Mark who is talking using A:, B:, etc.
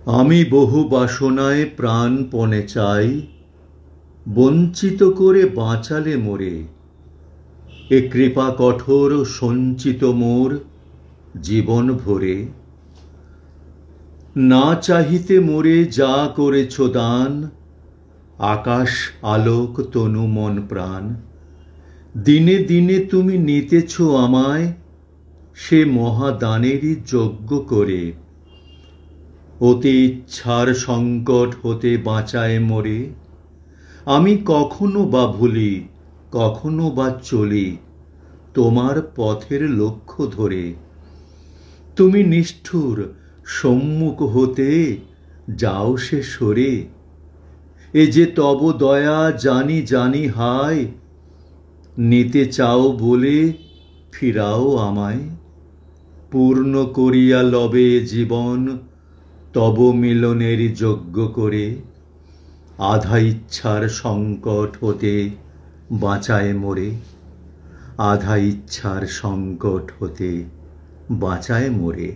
A: আমি বহু বাসনায় প্রাণপণে চাই, বঞ্চিত করে বাঁচালে মোরে। এ কৃপা কঠোর সঞ্চিত মোর জীবন ভরে। না চাহিতে মোরে যা করেছ দান, আকাশ আলোক তনু মন প্রাণ। দিনে দিনে তুমি নিতেছ আমায়, সে মহাদানেরই যজ্ঞ করে। অতি ইচ্ছার সংকট হতে বাঁচায় মোরে। আমি কখনো বা ভুলি, কখনো বা চলি তোমার পথের লক্ষ্য ধরে। তুমি নিষ্ঠুর সম্মুখ হতে যাও সে সরে। এ যে তব দয়া জানি জানি হায়, নিতে চাও বলে ফিরাও আমায়। পূর্ণ করিয়া লবে জীবন তব মিলনের যজ্ঞ করে। আধা ইচ্ছার সংকট হতে বাঁচায় মোরে। আধা ইচ্ছার সংকট হতে বাঁচায় মোরে।